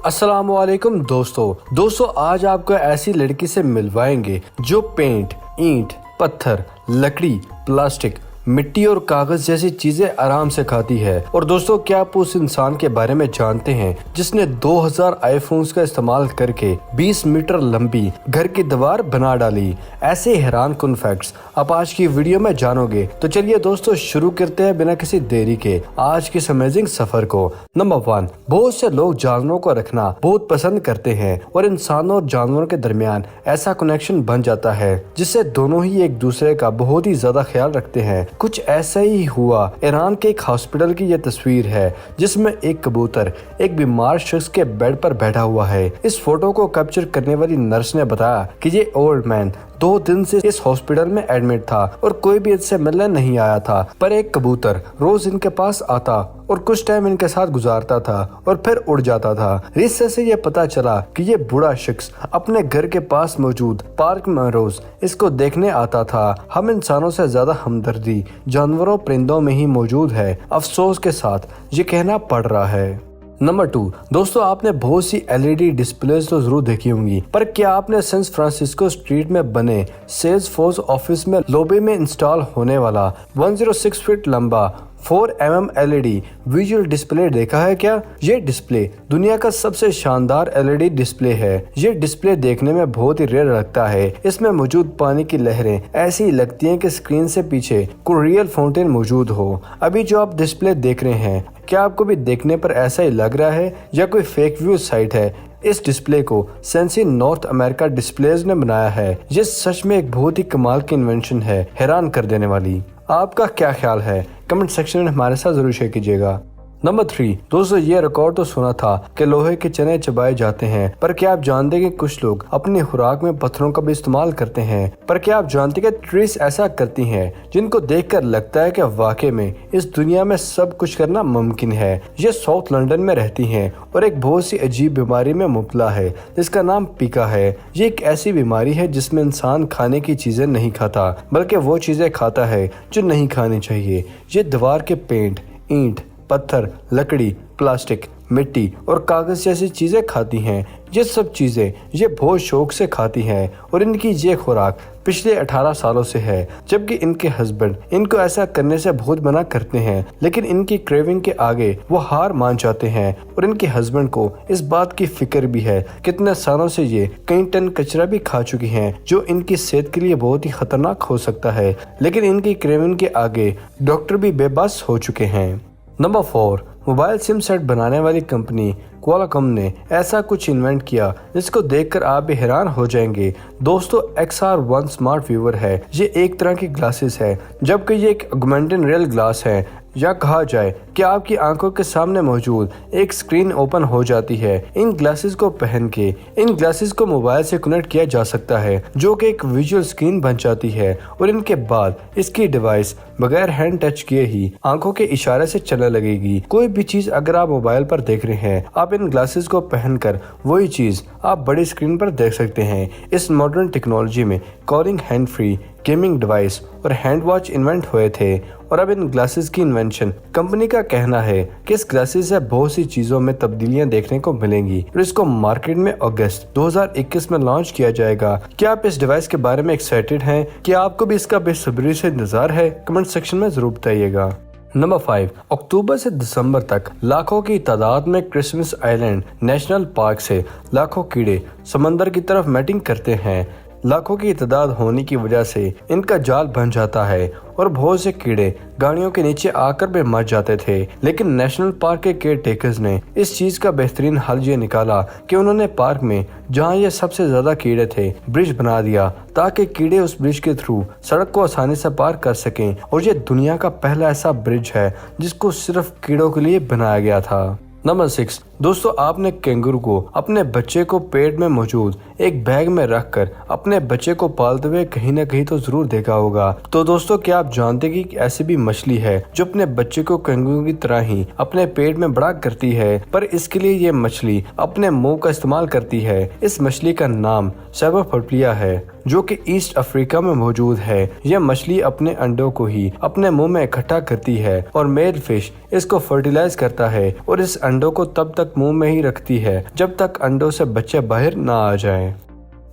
अस्सलाम वालेकुम दोस्तों आज आपको ऐसी लड़की से मिलवाएंगे जो पेंट, ईंट, पत्थर, लकड़ी, प्लास्टिक, मिट्टी और कागज जैसी चीजें आराम से खाती है। और दोस्तों, क्या आप उस इंसान के बारे में जानते हैं जिसने 2000 आईफोन्स का इस्तेमाल करके 20 मीटर लंबी घर की दीवार बना डाली? ऐसे हैरान कुन फैक्ट्स आप आज की वीडियो में जानोगे। तो चलिए दोस्तों, शुरू करते हैं बिना किसी देरी के आज के अमेजिंग सफर को। नंबर 1, बहुत से लोग जानवरों को रखना बहुत पसंद करते हैं और इंसानों और जानवरों के दरमियान ऐसा कनेक्शन बन जाता है जिससे दोनों ही एक दूसरे का बहुत ही ज्यादा ख्याल रखते हैं। कुछ ऐसा ही हुआ। ईरान के एक हॉस्पिटल की यह तस्वीर है जिसमें एक कबूतर एक बीमार शख्स के बेड पर बैठा हुआ है। इस फोटो को कैप्चर करने वाली नर्स ने बताया कि ये ओल्ड मैन 2 दिन से इस हॉस्पिटल में एडमिट था और कोई भी इससे मिलने नहीं आया था, पर एक कबूतर रोज इनके पास आता और कुछ टाइम इनके साथ गुजारता था और फिर उड़ जाता था। रिसर्च से ये पता चला कि ये बूढ़ा शख्स अपने घर के पास मौजूद पार्क में रोज इसको देखने आता था। हम इंसानों से ज्यादा हमदर्दी जानवरों परिंदों में ही मौजूद है, अफसोस के साथ ये कहना पड़ रहा है। नंबर 2, दोस्तों आपने बहुत सी LED डिस्प्लेज तो जरूर देखी होंगी, पर क्या आपने सैन फ्रांसिस्को स्ट्रीट में बने सेल्सफोर्स ऑफिस में लॉबी में इंस्टॉल होने वाला 106 फीट लंबा 4mm LED विजुअल डिस्प्ले देखा है क्या? ये डिस्प्ले दुनिया का सबसे शानदार LED डिस्प्ले है। ये डिस्प्ले देखने में बहुत ही रेयर लगता है। इसमें मौजूद पानी की लहरें ऐसी लगती हैं कि स्क्रीन से पीछे कोई रियल फाउंटेन मौजूद हो। अभी जो आप डिस्प्ले देख रहे हैं, क्या आपको भी देखने पर ऐसा ही लग रहा है या कोई फेक व्यू साइट है? इस डिस्प्ले को सेंसी नॉर्थ अमेरिका डिस्प्लेज ने बनाया है। ये सच में एक बहुत ही कमाल की इन्वेंशन है, हैरान कर देने वाली। आपका क्या ख्याल है? कमेंट सेक्शन में हमारे साथ जरूर शेयर कीजिएगा। नंबर 3, दोस्तों ये रिकॉर्ड तो सुना था कि लोहे के चने चबाए जाते हैं, पर क्या आप जानते हैं कि कुछ लोग अपनी खुराक में पत्थरों का भी इस्तेमाल करते हैं? पर क्या आप जानते हैं कि ट्रीज ऐसा करती हैं जिनको देखकर लगता है कि वाकई में इस दुनिया में सब कुछ करना मुमकिन है। ये साउथ लंदन में रहती हैं और एक बहुत सी अजीब बीमारी में मुब्तला है जिसका नाम पिका है। ये एक ऐसी बीमारी है जिसमें इंसान खाने की चीजें नहीं खाता, बल्कि वो चीजें खाता है जो नहीं खानी चाहिए। ये दीवार के पेंट, ईंट, पत्थर, लकड़ी, प्लास्टिक, मिट्टी और कागज जैसी चीजें खाती हैं। ये सब चीजें ये बहुत शौक से खाती हैं और इनकी ये खुराक पिछले 18 सालों से है, जबकि इनके हस्बैंड इनको ऐसा करने से बहुत मना करते हैं, लेकिन इनकी क्रेविंग के आगे वो हार मान जाते हैं। और इनके हस्बैंड को इस बात की फिक्र भी है कितने सालों से ये कई टन कचरा भी खा चुकी हैं जो इनकी सेहत के लिए बहुत ही खतरनाक हो सकता है, लेकिन इनकी क्रेविंग के आगे डॉक्टर भी बेबस हो चुके हैं। नंबर 4, मोबाइल सिम सेट बनाने वाली कंपनी क्वालकॉम ने ऐसा कुछ इन्वेंट किया जिसको देखकर आप भी हैरान हो जाएंगे। दोस्तों XR1 स्मार्ट व्यूअर है। ये एक तरह की ग्लासेस है, जबकि ये एक ऑगमेंटेड रियल ग्लास है, या कहा जाए कि आपकी आंखों के सामने मौजूद एक स्क्रीन ओपन हो जाती है। इन ग्लासेस को पहन के इन ग्लासेस को मोबाइल से कनेक्ट किया जा सकता है, जो कि एक विजुअल स्क्रीन बन जाती है, और इनके बाद इसकी डिवाइस बगैर हैंड टच किए ही आंखों के इशारे से चलने लगेगी। कोई भी चीज अगर आप मोबाइल पर देख रहे हैं, आप इन ग्लासेस को पहनकर वही चीज आप बड़ी स्क्रीन पर देख सकते हैं। इस मॉडर्न टेक्नोलॉजी में calling, hand free gaming device और हैंड वॉच इन्वेंट हुए थे, और अब इन ग्लासेस की इन्वेंशन कंपनी का कहना है कि इस ग्लासेस से बहुत सी चीजों में तब्दीलियां देखने को मिलेंगी और इसको मार्केट में अगस्त 2021 में लॉन्च किया जाएगा। क्या आप इस डिवाइस के बारे में एक्साइटेड हैं? क्या आपको भी इसका बेसब्री से इंतजार है? कमेंट सेक्शन में जरूर बताइएगा। नंबर 5, अक्टूबर से दिसंबर तक लाखों की तादाद में क्रिसमस आइलैंड नेशनल पार्क से लाखों कीड़े समंदर की तरफ मैटिंग करते हैं। लाखों की तादाद होने की वजह से इनका जाल बन जाता है और बहुत से कीड़े गाड़ियों के नीचे आकर भी मर जाते थे, लेकिन नेशनल पार्क के केयर टेकर्स ने इस चीज का बेहतरीन हल ये निकाला कि उन्होंने पार्क में जहां ये सबसे ज्यादा कीड़े थे ब्रिज बना दिया, ताकि कीड़े उस ब्रिज के थ्रू सड़क को आसानी से पार कर सकें। और ये दुनिया का पहला ऐसा ब्रिज है जिसको सिर्फ कीड़ों के लिए बनाया गया था। नंबर 6, दोस्तों आपने कैंगरू को अपने बच्चे को पेट में मौजूद एक बैग में रखकर अपने बच्चे को पालते हुए कहीं ना कहीं तो जरूर देखा होगा। तो दोस्तों क्या आप जानते हैं कि ऐसी भी मछली है जो अपने बच्चे को कैंगरू की तरह ही अपने पेट में बड़ा करती है, पर इसके लिए ये मछली अपने मुंह का इस्तेमाल करती है। इस मछली का नाम सेबोफोर्बिया है, जो कि ईस्ट अफ्रीका में मौजूद है। यह मछली अपने अंडों को ही अपने मुंह में इकट्ठा करती है और मेल फिश इसको फर्टिलाइज करता है और इस अंडों को तब तक तक मुंह में ही रखती है जब तक अंडों से बच्चे बाहर ना आ जाएं।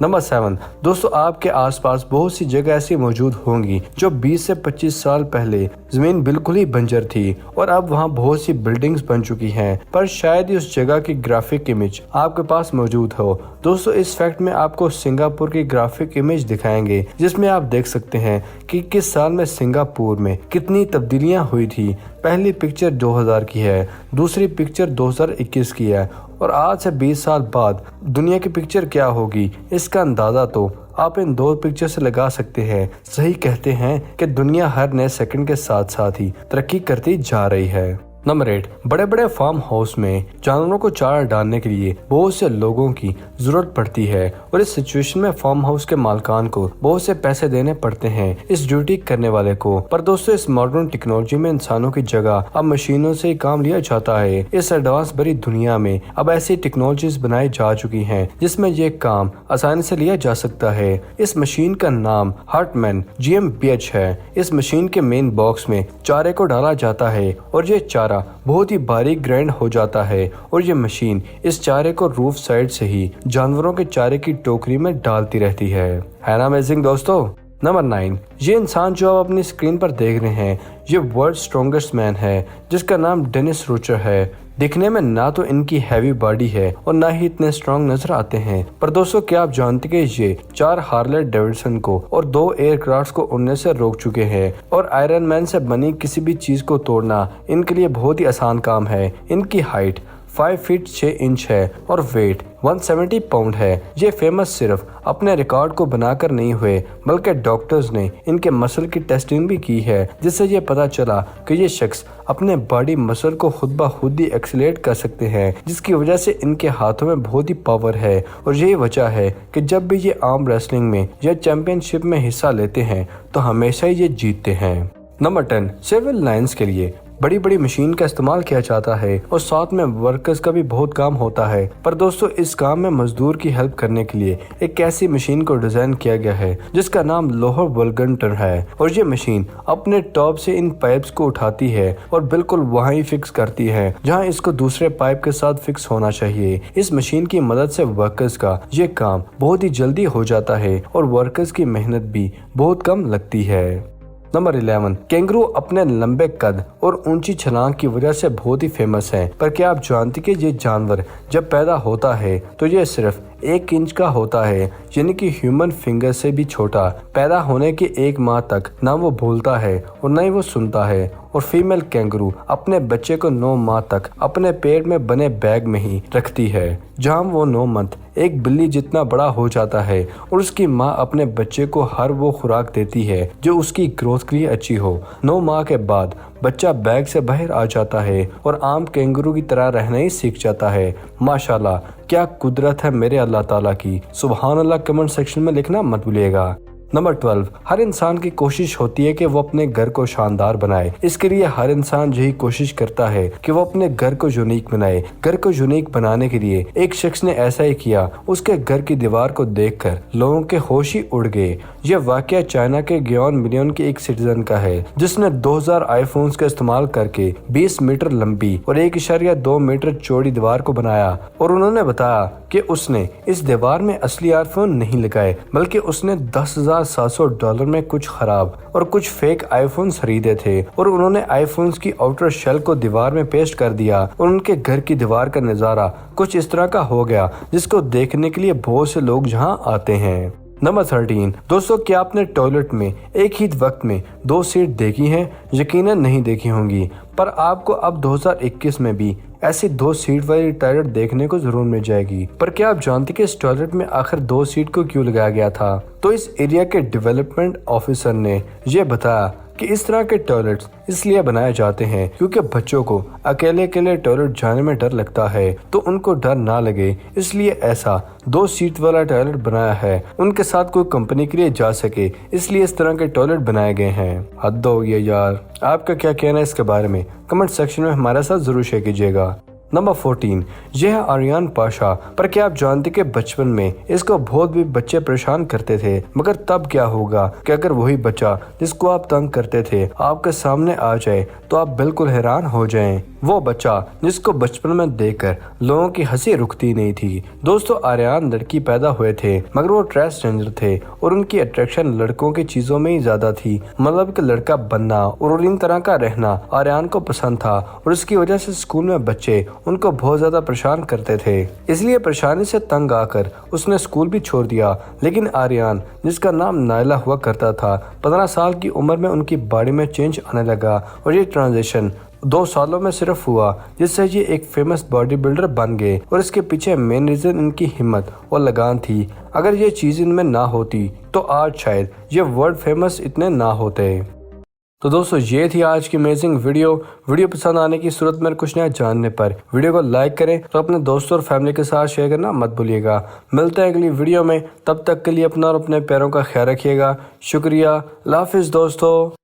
नंबर 7 दोस्तों, आपके आसपास बहुत सी जगह ऐसी मौजूद होंगी जो 20 से 25 साल पहले जमीन बिल्कुल ही बंजर थी और अब वहाँ बहुत सी बिल्डिंग्स बन चुकी हैं, पर शायद ही उस जगह की ग्राफिक इमेज आपके पास मौजूद हो। दोस्तों, इस फैक्ट में आपको सिंगापुर की ग्राफिक इमेज दिखाएंगे जिसमें आप देख सकते हैं कि किस साल में सिंगापुर में कितनी तब्दीलियां हुई थी। पहली पिक्चर 2000 की है, दूसरी पिक्चर 2021 की है और आज से 20 साल बाद दुनिया की पिक्चर क्या होगी इसका अंदाजा तो आप इन दो पिक्चर से लगा सकते हैं। सही कहते हैं कि दुनिया हर नए सेकंड के साथ साथ ही तरक्की करती जा रही है। नंबर 8, बड़े बड़े फार्म हाउस में जानवरों को चारा डालने के लिए बहुत से लोगों की जरूरत पड़ती है और इस सिचुएशन में फार्म हाउस के मालिकान को बहुत से पैसे देने पड़ते हैं इस ड्यूटी करने वाले को। पर दोस्तों, इस मॉडर्न टेक्नोलॉजी में इंसानों की जगह अब मशीनों से ही काम लिया जाता है। इस एडवांस भरी दुनिया में अब ऐसी टेक्नोलॉजीज बनाई जा चुकी हैं जिसमें ये काम आसानी से लिया जा सकता है। इस मशीन का नाम हार्टमैन GmbH है। इस मशीन के मेन बॉक्स में चारे को डाला जाता है और ये चारा बहुत ही बारीक ग्राइंड हो जाता है और ये मशीन इस चारे को रूफ साइड से ही जानवरों के चारे की टोकरी में डालती रहती है ना अमेजिंग दोस्तों। नंबर 9, ये इंसान जो आप अपनी स्क्रीन पर देख रहे हैं ये वर्ल्ड स्ट्रॉन्गेस्ट मैन है जिसका नाम डेनिस रूचर है। दिखने में ना तो इनकी हैवी बॉडी है और ना ही इतने स्ट्रॉन्ग नजर आते हैं, पर दोस्तों क्या आप जानते हैं कि ये 4 हार्ले डेविडसन को और 2 एयरक्राफ्ट को उड़ने से रोक चुके हैं और आयरन मैन से बनी किसी भी चीज को तोड़ना इनके लिए बहुत ही आसान काम है। इनकी हाइट 5 फीट 6 इंच है और वेट 170 पाउंड है। ये फेमस सिर्फ अपने रिकॉर्ड को बनाकर नहीं हुए बल्कि डॉक्टर्स ने इनके मसल की टेस्टिंग भी की है जिससे ये पता चला कि ये शख्स अपने बॉडी मसल को खुद ब खुद ही एक्सीलेट कर सकते हैं, जिसकी वजह से इनके हाथों में बहुत ही पावर है और यही वजह है कि जब भी ये आर्म रेसलिंग में या चैंपियनशिप में हिस्सा लेते हैं तो हमेशा ही ये जीतते हैं। नंबर 10, सिविल लाइंस के लिए बड़ी बड़ी मशीन का इस्तेमाल किया जाता है और साथ में वर्कर्स का भी बहुत काम होता है, पर दोस्तों इस काम में मजदूर की हेल्प करने के लिए एक ऐसी मशीन को डिजाइन किया गया है जिसका नाम लोहर वल्गंटर है और ये मशीन अपने टॉप से इन पाइप्स को उठाती है और बिल्कुल वहाँ ही फिक्स करती है जहाँ इसको दूसरे पाइप के साथ फिक्स होना चाहिए। इस मशीन की मदद से वर्कर्स का ये काम बहुत ही जल्दी हो जाता है और वर्कर्स की मेहनत भी बहुत कम लगती है। नंबर 11, कैंगरू अपने लंबे कद और ऊंची छलांग की वजह से बहुत ही फेमस है, पर क्या आप जानते कि ये जानवर जब पैदा होता है तो ये सिर्फ 1 इंच का होता है, यानी कि ह्यूमन फिंगर से भी छोटा। पैदा होने के 1 माह तक ना वो बोलता है और ना ही वो सुनता है और फीमेल कैंगरू अपने बच्चे को 9 माह तक अपने पेट में बने बैग में ही रखती है, जहां वो 9 मंथ एक बिल्ली जितना बड़ा हो जाता है और उसकी माँ अपने बच्चे को हर वो खुराक देती है जो उसकी ग्रोथ के लिए अच्छी हो। 9 माह के बाद बच्चा बैग से बाहर आ जाता है और आम कैंगरू की तरह रहना ही सीख जाता है। माशाल्लाह, क्या कुदरत है मेरे अल्लाह ताला की। सुभान अल्लाह कमेंट सेक्शन में लिखना मत भूलिएगा। नंबर 12, हर इंसान की कोशिश होती है कि वो अपने घर को शानदार बनाए। इसके लिए हर इंसान यही कोशिश करता है कि वो अपने घर को यूनिक बनाए। घर को यूनिक बनाने के लिए एक शख्स ने ऐसा ही किया। उसके घर की दीवार को देखकर लोगों के होश ही उड़ गए। यह वाकया चाइना के ग्योन मिलियन के एक सिटीजन का है जिसने 2000 आईफोन्स का इस्तेमाल करके 20 मीटर लंबी और 1.2 मीटर चौड़ी दीवार को बनाया और उन्होंने बताया कि उसने इस दीवार में असली आईफोन नहीं लगाए बल्कि उसने $10,700 में कुछ खराब और कुछ फेक आईफोन खरीदे थे और उन्होंने आईफोन्स की आउटर शेल को दीवार में पेस्ट कर दिया और उनके घर की दीवार का नजारा कुछ इस तरह का हो गया जिसको देखने के लिए बहुत से लोग यहाँ आते हैं। नंबर 13, दोस्तों क्या आपने टॉयलेट में एक ही वक्त में 2 सीट देखी हैं? यकीनन नहीं देखी होंगी, पर आपको अब 2021 में भी ऐसी 2 सीट वाली टॉयलेट देखने को जरूर मिल जाएगी। पर क्या आप जानते कि इस टॉयलेट में आखिर 2 सीट को क्यों लगाया गया था? तो इस एरिया के डेवलपमेंट ऑफिसर ने ये बताया कि इस तरह के टॉयलेट्स इसलिए बनाए जाते हैं क्योंकि बच्चों को अकेले टॉयलेट जाने में डर लगता है, तो उनको डर ना लगे इसलिए ऐसा 2 सीट वाला टॉयलेट बनाया है। उनके साथ कोई कंपनी के लिए जा सके इसलिए इस तरह के टॉयलेट बनाए गए हैं। हद हो गई यार। आपका क्या कहना है इसके बारे में? कमेंट सेक्शन में हमारे साथ जरूर शेयर कीजिएगा। नंबर 14, यह है आर्यन पाशा। पर क्या आप जानते कि बचपन में इसको बहुत भी बच्चे परेशान करते थे, मगर तब क्या होगा कि अगर वही बच्चा जिसको आप तंग करते थे आपके सामने आ जाए तो आप बिल्कुल हैरान हो जाएं। वो बच्चा जिसको बचपन में देखकर लोगों की हंसी रुकती नहीं थी। दोस्तों, आर्यन लड़की पैदा हुए थे मगर वो ट्रांसजेंडर थे और उनकी अट्रैक्शन लड़कों की चीजों में ही ज्यादा थी। मतलब कि लड़का बनना और इन तरह का रहना आर्यन को पसंद था और इसकी वजह से स्कूल में बच्चे उनको बहुत ज्यादा परेशान करते थे। इसलिए परेशानी से तंग आकर उसने स्कूल भी छोड़ दिया। लेकिन आर्यन, जिसका नाम नायला हुआ करता था, 15 साल की उम्र में उनकी बॉडी में चेंज आने लगा और ये ट्रांजिशन 2 सालों में सिर्फ हुआ, जिससे ये एक फेमस बॉडी बिल्डर बन गए। और इसके पीछे मेन रीजन इनकी हिम्मत और लगान थी। अगर ये चीज इनमें ना होती तो आज शायद ये वर्ल्ड फेमस इतने ना होते। तो दोस्तों, ये थी आज की अमेजिंग वीडियो पसंद आने की सूरत में कुछ नया जानने पर वीडियो को लाइक करें तो अपने दोस्तों और फैमिली के साथ शेयर करना मत भूलिएगा। मिलते हैं अगली वीडियो में, तब तक के लिए अपना और अपने पैरों का ख्याल रखिएगा। शुक्रिया, अल्लाह हाफिज़ दोस्तों।